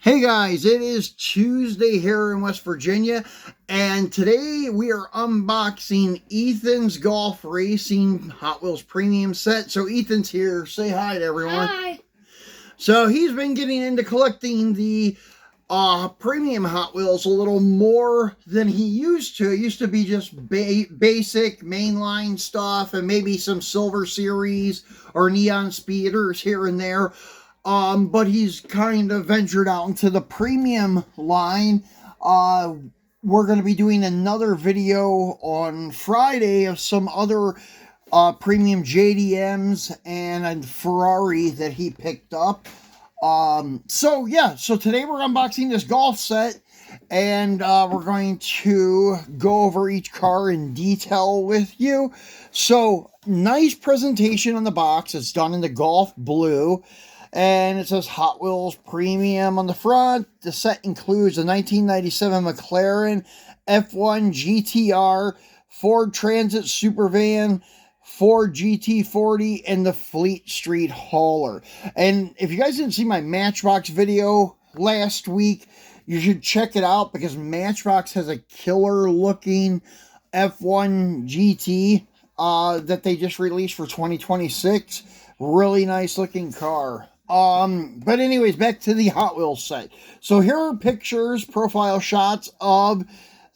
Hey guys, it is Tuesday here in West Virginia, and today we are unboxing Ethan's Golf Racing Hot Wheels Premium set. So Ethan's here. Say hi to everyone. Hi. So he's been getting into collecting the premium Hot Wheels a little more than he used to. It used to be just basic mainline stuff and maybe some Silver Series or Neon Speeders here and there. But he's kind of ventured out into the premium line. We're going to be doing another video on Friday of some other premium JDMs and a Ferrari that he picked up. So today we're unboxing this golf set, and we're going to go over each car in detail with you. So, nice presentation on the box. It's done in the golf blue. And it says Hot Wheels Premium on the front. The set includes a 1997 McLaren F1 GTR, Ford Transit Supervan, Ford GT40, and the Fleet Street Hauler. And if you guys didn't see my Matchbox video last week, you should check it out because Matchbox has a killer looking F1 GT that they just released for 2026. Really nice looking car. But anyways, back to the Hot Wheels set. So here are pictures, profile shots of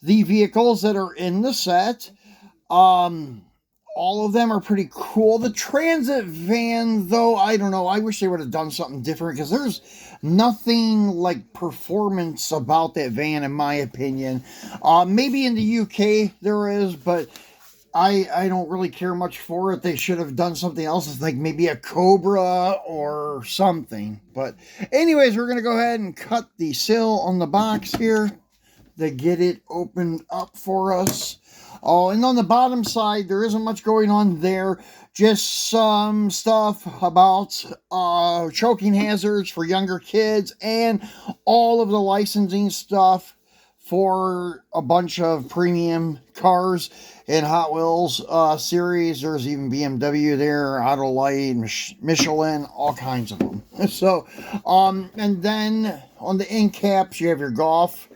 the vehicles that are in the set. All of them are pretty cool. The Transit van, though, I don't know. I wish they would have done something different because there's nothing like performance about that van, in my opinion. Maybe in the UK there is, but I don't really care much for it. They should have done something else, like maybe a Cobra or something. But anyways, we're going to go ahead and cut the seal on the box here to get it opened up for us. Oh, and on the bottom side, there isn't much going on there. Just some stuff about choking hazards for younger kids and all of the licensing stuff for a bunch of premium cars in Hot Wheels series. There's even BMW there, Autolite, Michelin, all kinds of them. So, and then on the end caps, you have your golf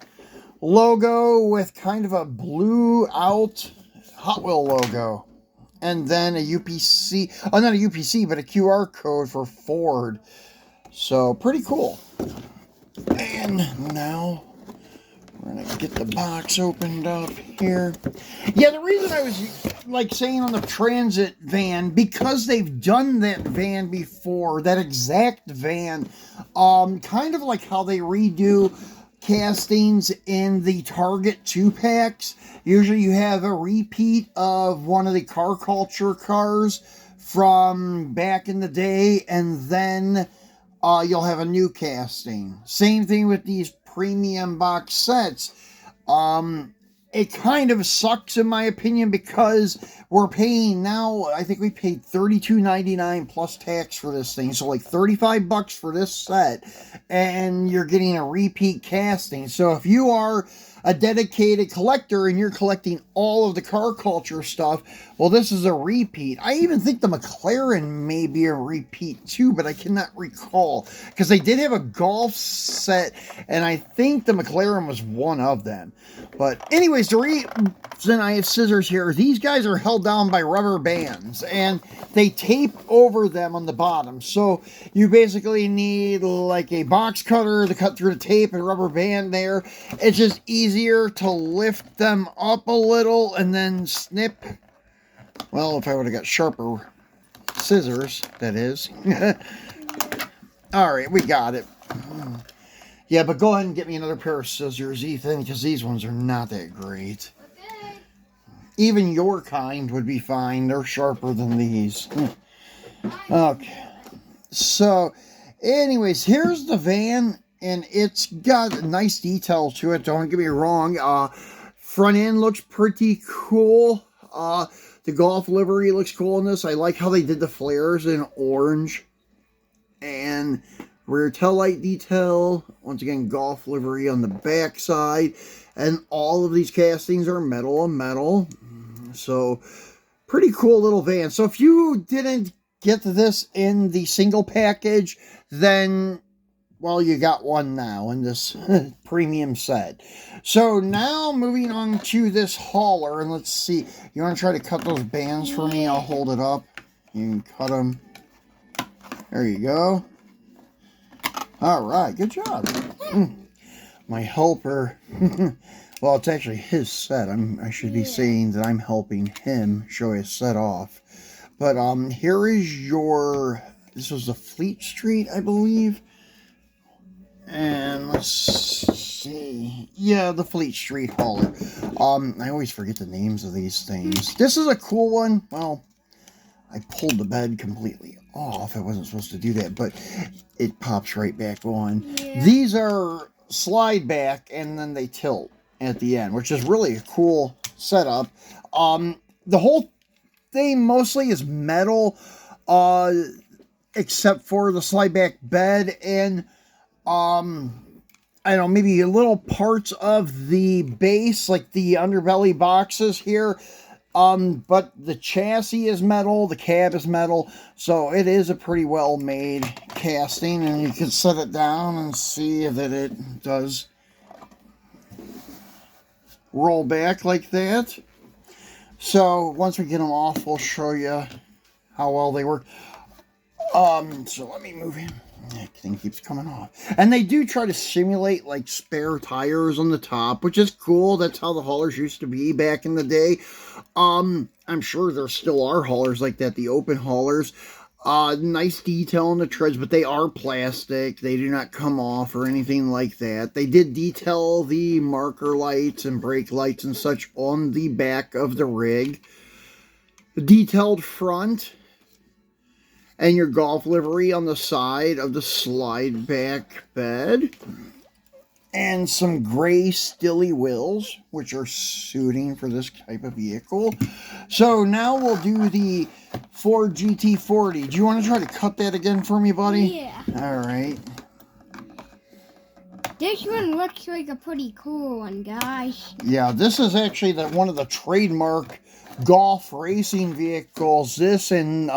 logo with kind of a blue out Hot Wheel logo. And then a UPC, not a UPC, but a QR code for Ford. So, pretty cool. And now we're going to get the box opened up here. Yeah, the reason I was like saying on the Transit van, because they've done that van before, that exact van, kind of like how they redo castings in the Target 2-packs. Usually you have a repeat of one of the car culture cars from back in the day, and then you'll have a new casting. Same thing with these premium box sets. It kind of sucks in my opinion because we're paying now, I think we paid $32.99 plus tax for this thing, so like $35 for this set, and you're getting a repeat casting. So if you are a dedicated collector and you're collecting all of the car culture stuff, well, this is a repeat. I even think the McLaren may be a repeat too, but I cannot recall because they did have a golf set, and I think the McLaren was one of them. But anyways, the reason I have scissors here, these guys are held down by rubber bands, and they tape over them on the bottom. So you basically need like a box cutter to cut through the tape and rubber band there. It's just easier to lift them up a little and then snip. Well, if I would have got sharper scissors, that is. All right, we got it. Yeah, but go ahead and get me another pair of scissors, Ethan, because these ones are not that great. Okay. Even your kind would be fine. They're sharper than these. Okay. So, anyways, here's the van, and it's got nice detail to it. Don't get me wrong. Front end looks pretty cool. The golf livery looks cool in this. I like how they did the flares in orange. And rear tail light detail. Once again, golf livery on the back side. And all of these castings are metal on metal. So, pretty cool little van. So, if you didn't get this in the single package, then well, you got one now in this premium set. So now moving on to this hauler, and let's see. You want to try to cut those bands for me? I'll hold it up. You can cut them. There you go. All right, good job. My helper. Well, it's actually his set. I should be saying that I'm helping him show his set off. But here is your. This was the Fleet Street, I believe. And let's see. Yeah, the Fleet Street hauler. I always forget the names of these things. This is a cool one. Well, I pulled the bed completely off. I wasn't supposed to do that, but it pops right back on. Yeah. These are slide back and then they tilt at the end, which is really a cool setup. The whole thing mostly is metal, except for the slide back bed and I don't know, maybe little parts of the base, like the underbelly boxes here. But the chassis is metal, the cab is metal, so it is a pretty well made casting, and you can set it down and see that it does roll back like that. So once we get them off, we'll show you how well they work. So let me move him. That thing keeps coming off. And they do try to simulate like spare tires on the top, which is cool. That's how the haulers used to be back in the day. I'm sure there still are haulers like that, the open haulers. Nice detail on the treads, but they are plastic. They do not come off or anything like that. They did detail the marker lights and brake lights and such on the back of the rig. The detailed front and your golf livery on the side of the slide back bed. And some gray stilly wheels, which are suiting for this type of vehicle. So now we'll do the Ford GT40. Do you want to try to cut that again for me, buddy? Yeah. All right. This one looks like a pretty cool one, guys. Yeah, this is actually one of the trademark golf racing vehicles. This and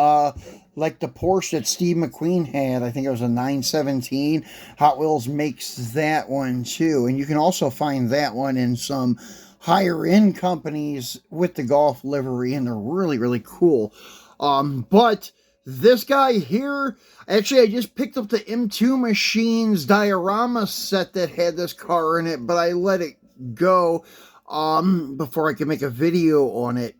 like the Porsche that Steve McQueen had, I think it was a 917. Hot Wheels makes that one too. And you can also find that one in some higher end companies with the golf livery, and they're really, really cool. But this guy here, actually I just picked up the M2 Machines diorama set that had this car in it, but I let it go before I could make a video on it.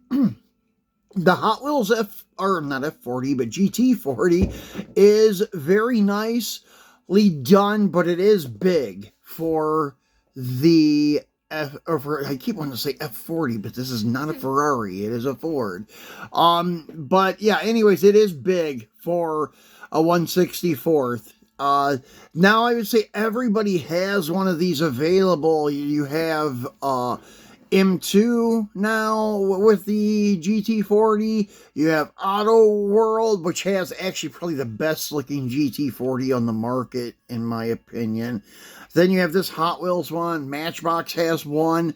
The Hot Wheels not F40, but GT40 is very nicely done, but it is big for the I keep wanting to say F40, but this is not a Ferrari. It is a Ford. But yeah, anyways, it is big for a 1/64th. Now I would say everybody has one of these available. You have M2 now with the GT40. You have Auto World, which has actually probably the best looking GT40 on the market, in my opinion. Then you have this Hot Wheels one. Matchbox has one.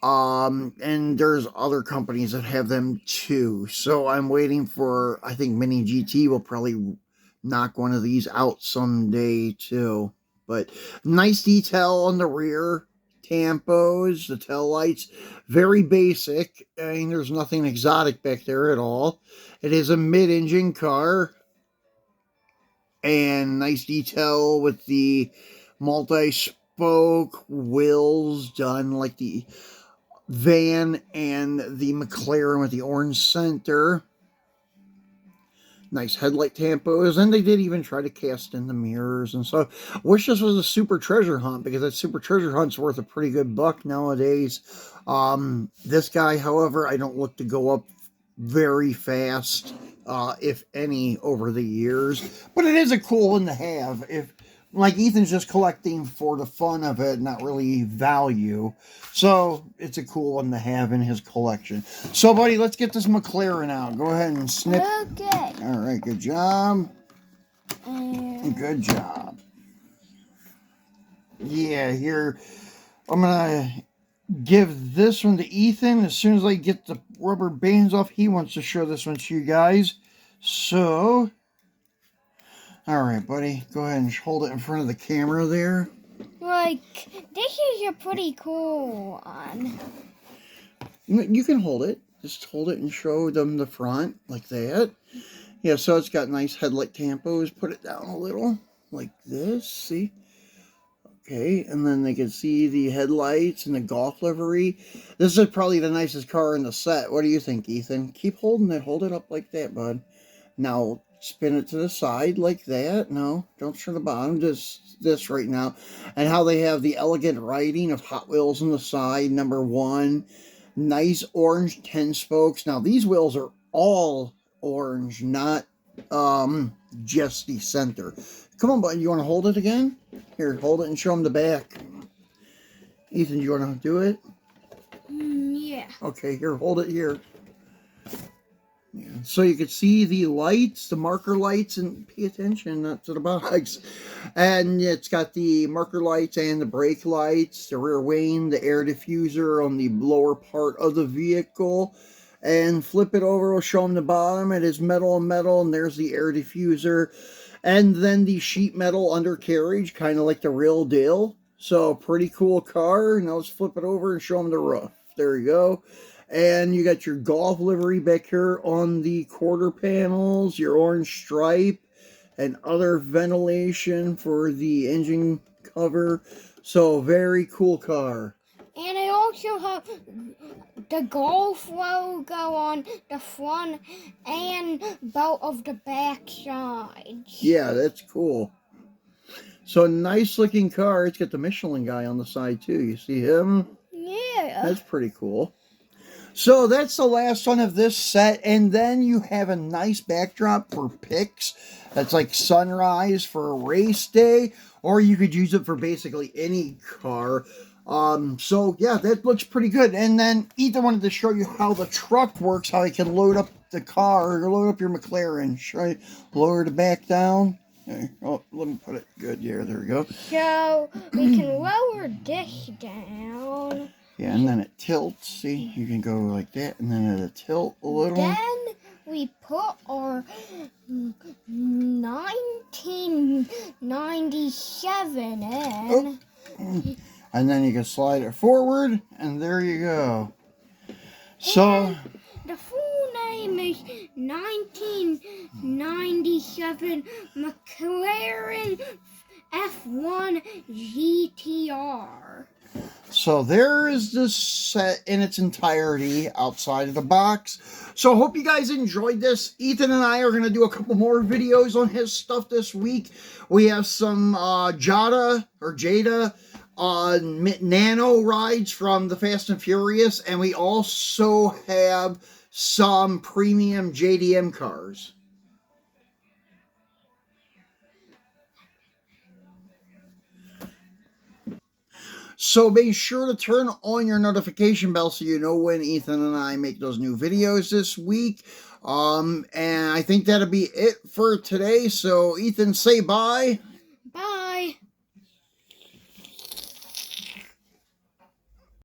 And there's other companies that have them too. So I'm waiting for, I think Mini GT will probably knock one of these out someday too. But nice detail on the rear. Tampos, the tail lights, very basic. I mean, there's nothing exotic back there at all. It is a mid-engine car, and nice detail with the multi-spoke wheels done like the van and the McLaren with the orange center. Nice headlight tampos, and they did even try to cast in the mirrors and so. Wish this was a super treasure hunt, because that super treasure hunt's worth a pretty good buck nowadays. This guy, however, I don't look to go up very fast, if any, over the years. But it is a cool one to have. If like Ethan's just collecting for the fun of it, not really value. So it's a cool one to have in his collection. So, buddy, let's get this McLaren out. Go ahead and snip. Okay. All right, good job. Good job. Yeah, here, I'm going to give this one to Ethan. As soon as I get the rubber bands off, he wants to show this one to you guys. So, All right, buddy. Go ahead and hold it in front of the camera there. Like, this is a pretty cool one. You can hold it. Just hold it and show them the front like that. Yeah, so it's got nice headlight tampos. Put it down a little like this. See? Okay, and then they can see the headlights and the golf livery. This is probably the nicest car in the set. What do you think, Ethan? Keep holding it. Hold it up like that, bud. Now, spin it to the side like that. No, don't turn the bottom. Just this right now. And how they have the elegant writing of Hot Wheels on the side, number 1. Nice orange 10 spokes. Now, these wheels are all orange, not just the center. Come on, bud. You want to hold it again? Here, hold it and show them the back. Ethan, you want to do it? Yeah. Okay, here, hold it here. Yeah. So you can see the lights, the marker lights, and pay attention not to the box. And it's got the marker lights and the brake lights, the rear wing, the air diffuser on the lower part of the vehicle. And flip it over, we'll show them the bottom. It is metal on metal, and there's the air diffuser. And then the sheet metal undercarriage, kind of like the real deal. So, pretty cool car. Now let's flip it over and show them the roof. There you go. And you got your golf livery back here on the quarter panels, your orange stripe, and other ventilation for the engine cover. So, very cool car. And I also have the Golf logo on the front and both of the back sides. Yeah, that's cool. So, nice looking car. It's got the Michelin guy on the side, too. You see him? Yeah. That's pretty cool. So, that's the last one of this set. And then you have a nice backdrop for pics. That's like sunrise for a race day. Or you could use it for basically any car. So yeah, that looks pretty good. And then Ethan wanted to show you how the truck works, how you can load up the car or load up your McLaren. Should I lower the back down? Okay. Oh, let me put it good. Yeah, there we go. So we can lower this down. Yeah, and then it tilts. See, you can go like that, and then it'll tilt a little. Then we put our 1997 in. Oh. And then you can slide it forward, and there you go. So, and the full name is 1997 McLaren F1 GTR. So there is this set in its entirety outside of the box. So I hope you guys enjoyed this. Ethan and I are going to do a couple more videos on his stuff this week. We have some Jada Nano rides from the Fast and Furious, and we also have some premium JDM cars. So be sure to turn on your notification bell so you know when Ethan and I make those new videos this week. And I think that'll be it for today. So Ethan, say bye.